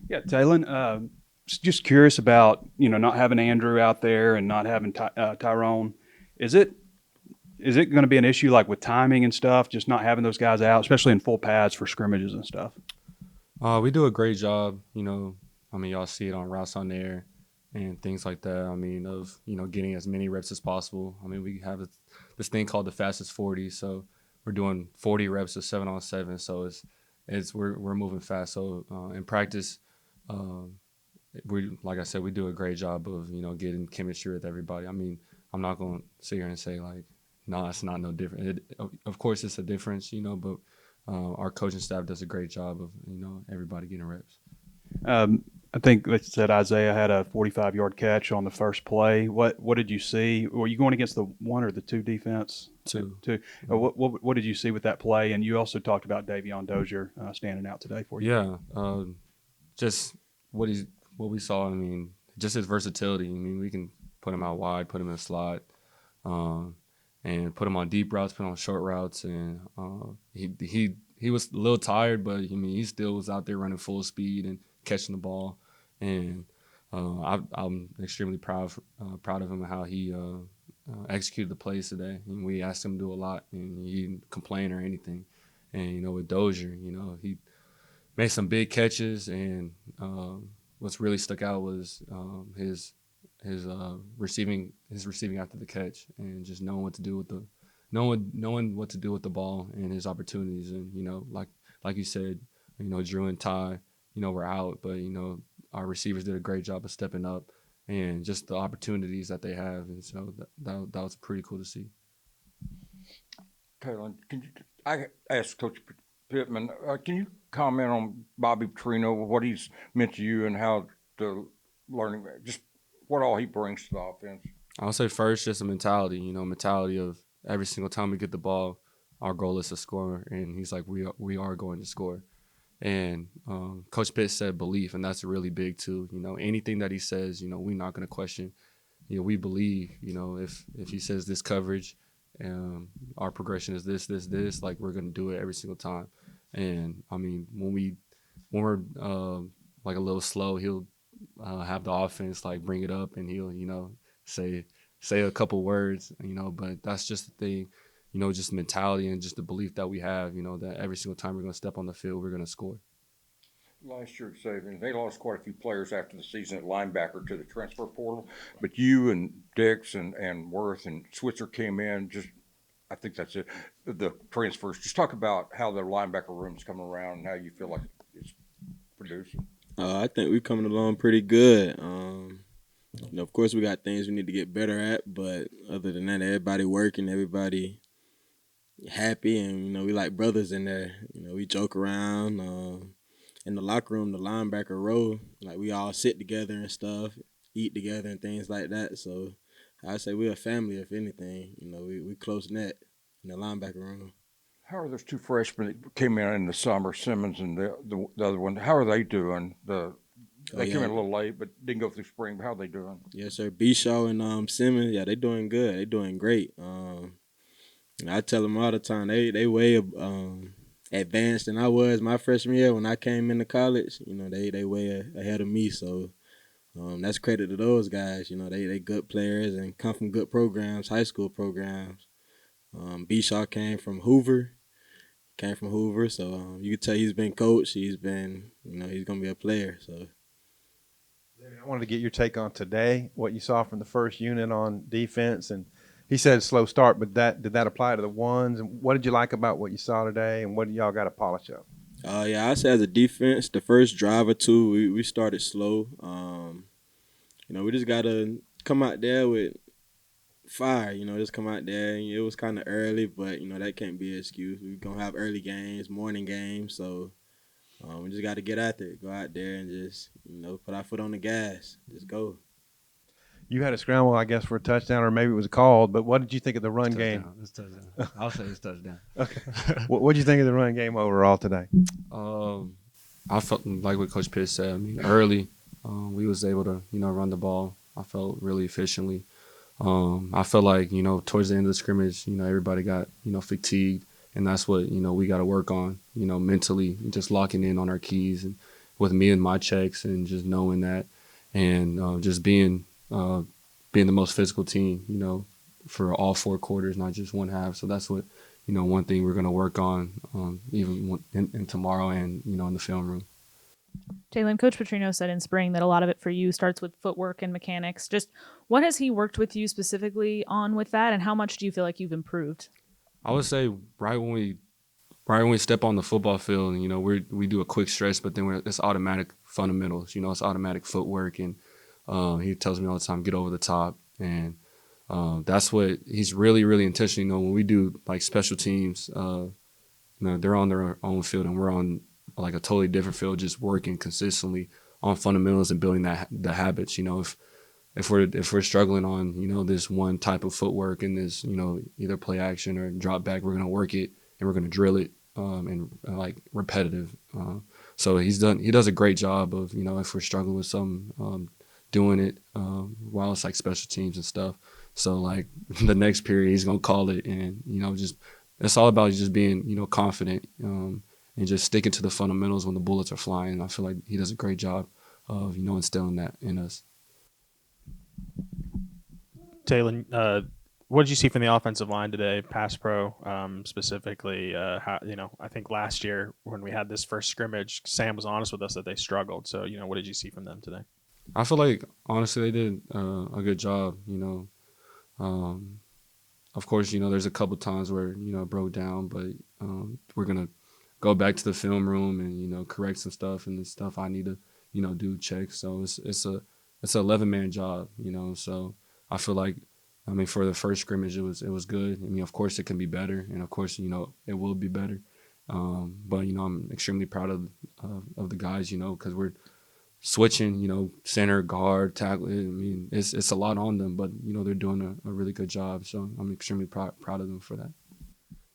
Yeah, Taylen, just curious about, not having Andrew out there and not having Tyrone. Is it is it going to be an issue like with timing and stuff, just not having those guys out, especially in full pads for scrimmages and stuff? We do a great job, I mean, y'all see it on routes on air and things like that. I mean, of, getting as many reps as possible. I mean, we have this thing called the fastest 40. So we're doing 40 reps of 7-on-7. So we're moving fast. So in practice, um, like I said, we do a great job of, getting chemistry with everybody. I mean, I'm not going to sit here and say like, no, it's not no different. Of course, it's a difference, but our coaching staff does a great job of everybody getting reps. Um, I think they said Isaiah had a 45-yard catch on the first play. What did you see? Were you going against the one or the two defense? Two. Two. Mhm. What did you see with that play? And you also talked about Davion Dozier standing out today for you. Yeah, just what he's what we saw. I mean, just his versatility. I mean, we can put him out wide, put him in a slot, um, and put him on deep routes, put him on short routes, and he was a little tired, but I mean, he still was out there running full speed and catching the ball, and I'm extremely proud of him and how he executed the plays today. And we asked him to do a lot, and he didn't complain or anything. And with Dozier, he made some big catches, and what's really stuck out was his receiving after the catch, and just knowing what to do with the knowing what to do with the ball and his opportunities. And like you said, Drew and Ty, were out, but our receivers did a great job of stepping up and just the opportunities that they have, and so that was pretty cool to see. Taylen, I asked Coach Pittman, can you comment on Bobby Petrino, what he's meant to you, and how the learning, just what all he brings to the offense? I'll say first, just a mentality, mentality of every single time we get the ball, our goal is to score, and he's like, we are going to score. And Coach Pitt said belief, and that's really big too. Anything that he says, we're not going to question. We believe. If he says this coverage, our progression is this, like we're going to do it every single time. And I mean, when we're like a little slow, he'll have the offense like bring it up, and he'll say say a couple words, but that's just the thing, just mentality and just the belief that we have, that every single time we're going to step on the field, we're going to score. Last year, Xavien, they lost quite a few players after the season at linebacker to the transfer portal, but you and Dix and Worth and Switzer came in. Just, I think that's it. The transfers. Just talk about how the linebacker room's coming around and how you feel like it's producing. I think we're coming along pretty good. Of course, we got things we need to get better at, but other than that, everybody working, everybody happy, and we like brothers in there. We joke around. In the locker room, the linebacker row, like we all sit together and stuff, eat together and things like that. So I say we're a family, if anything. We close knit in the linebacker room. How are those two freshmen that came in the summer, Simmons and the other one? How are they doing? Oh They came yeah, in a little late, but didn't go through spring. But how are they doing? yes sir. Bishaw and Simmons, yeah, they doing good. They doing great. I tell them all the time they way advanced than I was my freshman year when I came into college. They way ahead of me. So that's credit to those guys. They good players and come from good programs, high school programs. Bishaw came from Hoover, so you can tell he's been coached. He's been, he's gonna be a player. So I wanted to get your take on today, what you saw from the first unit on defense. And he said slow start, but did that apply to the ones? And what did you like about what you saw today, and what do y'all got to polish up? yeah, I say as a defense, the first drive or two, we started slow. We just gotta come out there with fire. Just come out there. It was kind of early, but that can't be an excuse. We're gonna have early games, morning games, so we just got to get out there, go out there, and just put our foot on the gas, just go. You had a scramble, I guess, for a touchdown, or maybe it was called. But what did you think of the run game? It's touchdown. I'll say it's touchdown. Okay. What did you think of the run game overall today? Um, I felt like what Coach Pitt said. I mean, early, we was able to run the ball. I felt really efficiently. I felt like towards the end of the scrimmage, everybody got fatigued, and that's what we got to work on. Mentally, just locking in on our keys and with me and my checks, and just knowing that, and just being the most physical team, for all 4 quarters, not just one half. So that's what, one thing we're going to work on, even in tomorrow, and in the film room. Taylen, Coach Petrino said in spring that a lot of it for you starts with footwork and mechanics. Just what has he worked with you specifically on with that, and how much do you feel like you've improved? I would say right when we step on the football field, we do a quick stretch, but then it's automatic fundamentals. It's automatic footwork, and he tells me all the time, get over the top, and that's what he's really, really intentional. When we do like special teams, they're on their own field, and we're on like a totally different field, just working consistently on fundamentals and building the habits. If we're struggling on this one type of footwork and this either play action or drop back, we're gonna work it and we're gonna drill it and like repetitive. So he does a great job of if we're struggling with something, doing it while it's like special teams and stuff. So like the next period he's gonna call it, and just it's all about just being confident and just sticking to the fundamentals when the bullets are flying. I feel like he does a great job of instilling that in us. Taylen, what did you see from the offensive line today, pass pro specifically? How, I think last year when we had this first scrimmage, Sam was honest with us that they struggled. So, what did you see from them today? I feel like, honestly, they did a good job, Of course, there's a couple times where, it broke down, but we're going to go back to the film room and, correct some stuff, and the stuff I need to, do checks. So it's an 11-man job, so I feel like, for the first scrimmage, it was good. Of course, it can be better, and of course, it will be better. But I'm extremely proud of the guys, because we're switching, center, guard, tackle. It's a lot on them, but they're doing a really good job. So I'm extremely proud of them for that.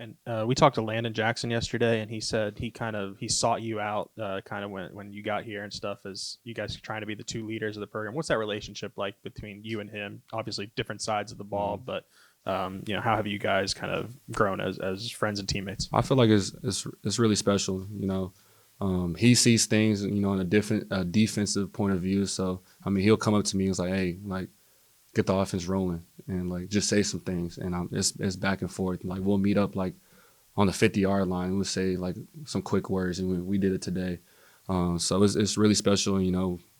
And we talked to Landon Jackson yesterday, and he said he sought you out kind of when you got here and stuff, as you guys are trying to be the 2 leaders of the program. What's that relationship like between you and him? Obviously, different sides of the ball, but how have you guys kind of grown as friends and teammates? I feel like it's really special. He sees things in a different defensive point of view. So he'll come up to me and he's like, "Hey, like, get the offense rolling," and like just say some things, and it's back and forth. Like we'll meet up like on the 50-yard line. We'll say like some quick words, and we did it today. So it's really special.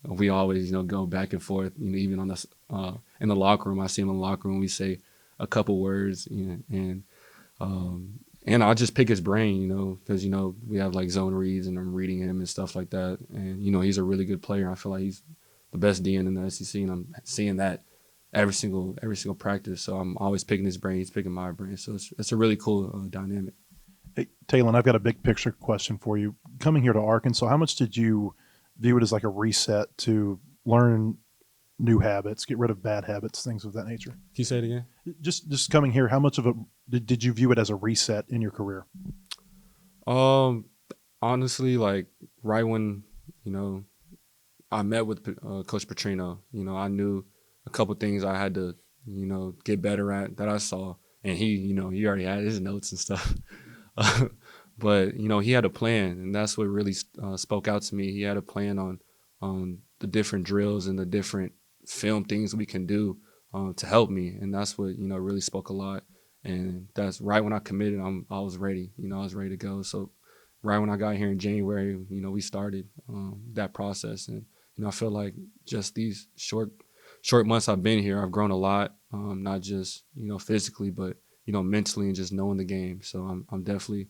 We always go back and forth. Even on in the locker room, I see him in the locker room. We say a couple words, and I'll just pick his brain, because we have like zone reads, and I'm reading him and stuff like that. And he's a really good player. I feel like he's the best DN in the SEC, and I'm seeing that every single practice. So I'm always picking his brain. He's picking my brain. So it's a really cool dynamic. Hey, Taylen, I've got a big picture question for you. Coming here to Arkansas, how much did you view it as like a reset to learn new habits, get rid of bad habits, things of that nature? Can you say it again? Just coming here, how much of it did you view it as a reset in your career? Honestly, like right when I met with Coach Petrino, I knew a couple things I had to get better at that I saw, and he already had his notes and stuff. But he had a plan, and that's what really spoke out to me. He had a plan on the different drills and the different film things we can do to help me, and that's what really spoke a lot. And that's right when I committed. I was ready. I was ready to go. So right when I got here in January, we started that process, and I feel like just these short months I've been here, I've grown a lot, not just physically, but mentally, and just knowing the game. So I'm definitely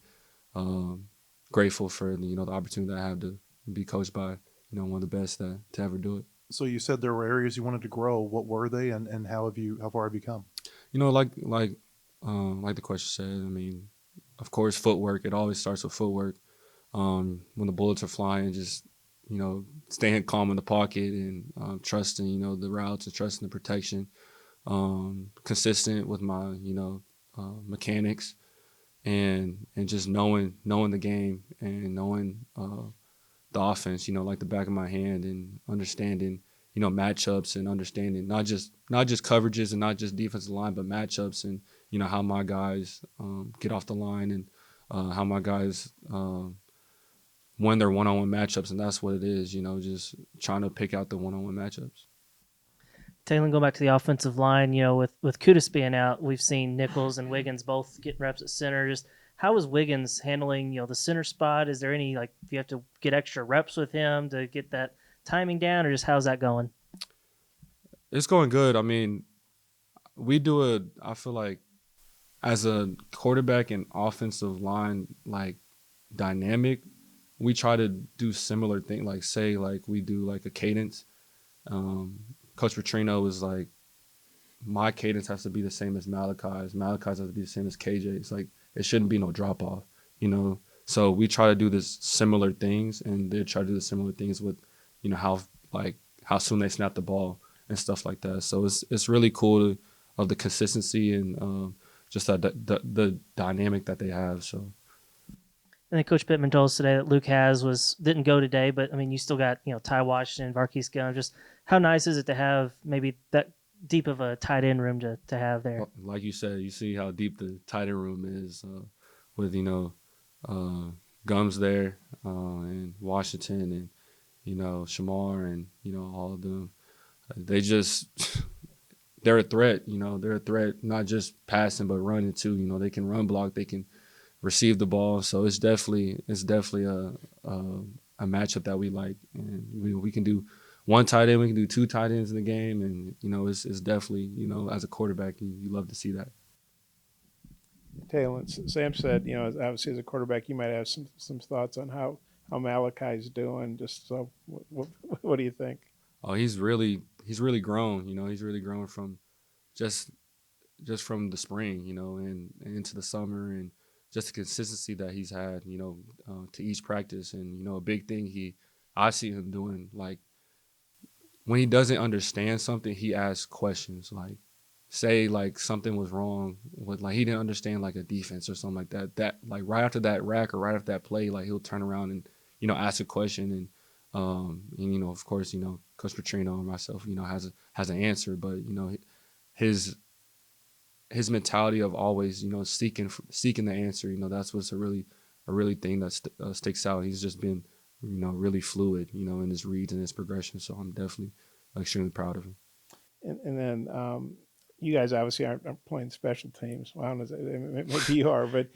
grateful for the opportunity that I have to be coached by one of the best to ever do it. So you said there were areas you wanted to grow. What were they, and how far have you come? Like the question said, of course, footwork. It always starts with footwork. When the bullets are flying, just staying calm in the pocket and trusting the routes and trusting the protection. Consistent with my mechanics, and just knowing the game and knowing the offense, like the back of my hand, and understanding matchups, and understanding not just coverages and not just defensive line, but matchups, and how my guys get off the line, and how my guys win their one-on-one matchups, and that's what it is, just trying to pick out the one-on-one matchups. Taylen, go back to the offensive line. With Kudus being out, we've seen Nichols and Wiggins both get reps at center. Just how is Wiggins handling, the center spot? Is there any, do you have to get extra reps with him to get that timing down, or just how's that going? It's going good. I mean, I feel like as a quarterback and offensive line, dynamic, we try to do similar things, we do a cadence. Coach Petrino is my cadence has to be the same as Malachi's. Malachi's has to be the same as KJ. It's it shouldn't be no drop off, So we try to do this similar things, and they try to do the similar things with, how soon they snap the ball and stuff like that. So it's really cool of the consistency and just the dynamic that they have. So. And then Coach Pittman told us today that Luke didn't go today, but I mean, you still got, Ty Washington, Varkey's Gum. Just how nice is it to have maybe that deep of a tight end room to have there? Like you said, you see how deep the tight end room is with, Gums there and Washington and, Shamar and, all of them. They're a threat, they're a threat, not just passing, but running too. They can run block, they can receive the ball. So it's definitely a matchup that we like, and we can do one tight end, we can do two tight ends in the game, and it's definitely as a quarterback you love to see that. Taylen, Sam said obviously as a quarterback you might have some thoughts on how Malachi's doing. Just so what do you think? Oh, he's really grown. He's really grown from just from the spring, and into the summer, and just the consistency that he's had, to each practice. And, a big thing I see him doing, when he doesn't understand something, he asks questions. Say, something was wrong with, he didn't understand, a defense or something like that. That, right after that rack or right after that play, he'll turn around and, ask a question. And of course, Coach Petrino and myself, has an answer. But, his mentality of always, seeking the answer, that's what's a really thing that sticks out. He's just been, really fluid, in his reads and his progression. So I'm definitely extremely proud of him. And then you guys obviously aren't playing special teams. Well, I don't know, maybe you are, but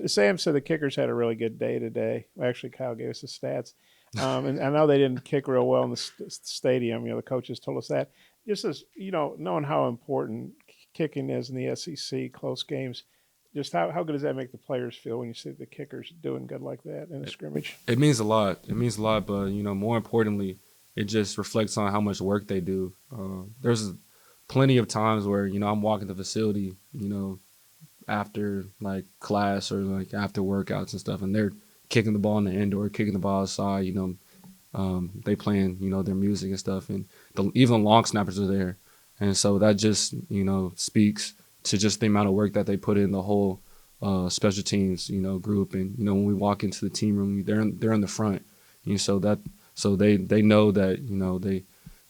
Sam said the kickers had a really good day today. Well, actually, Kyle gave us the stats. And I know they didn't kick real well in the stadium. The coaches told us that. Just as, knowing how important kicking is in the SEC, close games, just how good does that make the players feel when you see the kickers doing good like that in a scrimmage? It means a lot. It means a lot, but, more importantly, it just reflects on how much work they do. There's plenty of times where, I'm walking the facility, after, class or, after workouts and stuff, and they're kicking the ball in the indoor, kicking the ball outside, they playing, their music and stuff, and even long snappers are there. And so that just, speaks to just the amount of work that they put in the whole special teams, group. And, when we walk into the team room, they're in the front. So they know that,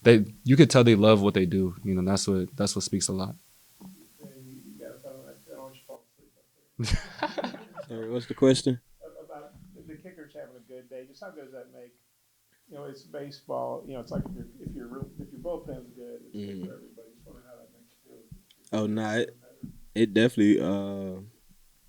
they you could tell they love what they do. That's what speaks a lot. Sorry, what's the question? About the kickers having a good day. Just how good does that make? It's baseball. It's like if your bullpen's good, it's good for everybody. Just wondering how that makes you feel. Oh, no, it definitely.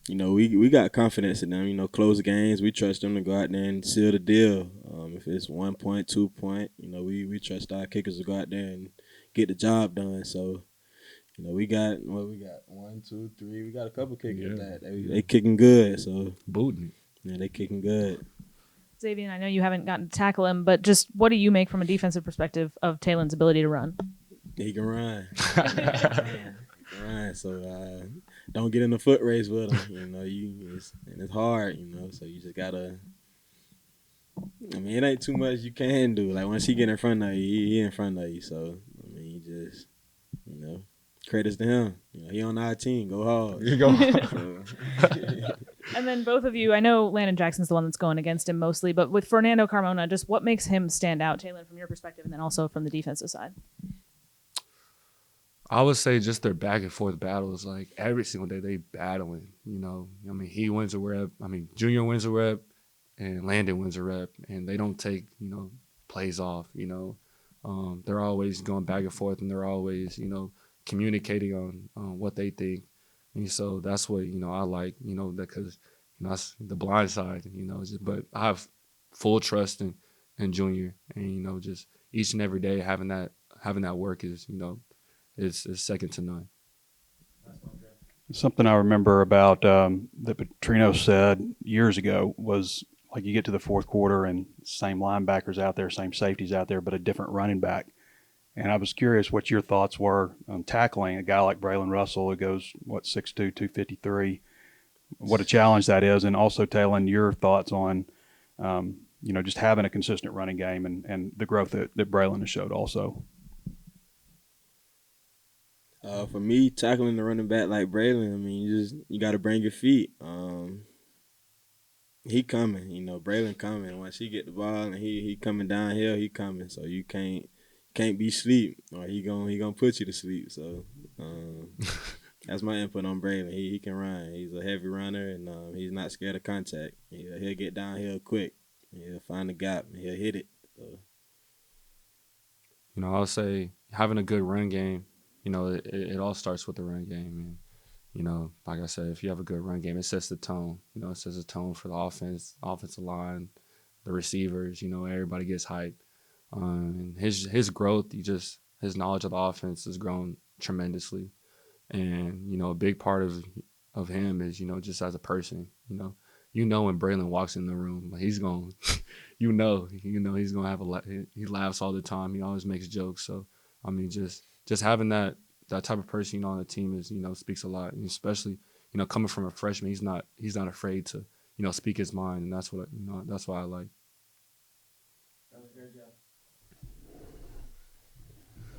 We got confidence in them. Close games. We trust them to go out there and seal the deal. If it's 1 point, 2 point, we trust our kickers to go out there and get the job done. So, we got 1, 2, 3. We got a couple kickers that they kicking good. So booting. Yeah, they kicking good. Xavien, I know you haven't gotten to tackle him, but just what do you make from a defensive perspective of Taylen's ability to run? He can run. Run. So don't get in the foot race with him. It's hard. So you just gotta. I mean, it ain't too much you can do. Once he get in front of you, he in front of you. So you just, credits to him. He on our team. Go Hogs. You go. And then both of you, I know Landon Jackson's the one that's going against him mostly, but with Fernando Carmona, just what makes him stand out, Taylen, from your perspective, and then also from the defensive side? I would say just their back and forth battles. Every single day they battling. He wins a rep. Junior wins a rep. and Landon wins a rep, and they don't take, you know, plays off, you know. They're always going back and forth, and they're always, you know, communicating on what they think. And so that's what, you know, I like, you know, because, you know, that's the blind side, you know. But I have full trust in Junior, and, you know, just each and every day having that work is, you know, is second to none. Something I remember about that Petrino said years ago was like you get to the fourth quarter and same linebackers out there, same safeties out there, but a different running back. And I was curious what your thoughts were on tackling a guy like Braylon Russell who goes, 6'2", 253. What a challenge that is. And also, Taylen, your thoughts on, you know, just having a consistent running game and the growth that Braylon has showed also. For me, tackling the running back like Braylon, I mean, you got to bring your feet. He coming, you know, Braylon coming. Once he get the ball and he coming downhill, he coming. So you can't be sleep, or he gonna put you to sleep. So that's my input on Braylon. He can run. He's a heavy runner, and he's not scared of contact. He'll get downhill quick. He'll find the gap and he'll hit it. So. You know, I'll say having a good run game, you know, it all starts with the run game. And, you know, like I said, if you have a good run game, it sets the tone. You know, it sets the tone for the offensive line, the receivers, you know, everybody gets hyped. And his growth, his knowledge of the offense has grown tremendously. And, you know, a big part of him is, you know, just as a person, you know when Braylon walks in the room, he's going, you know, he's going to have he laughs all the time. He always makes jokes. So, I mean, just having that type of person, you know, on the team is, you know, speaks a lot. And especially, you know, coming from a freshman, he's not afraid to, you know, speak his mind. And that's what I like.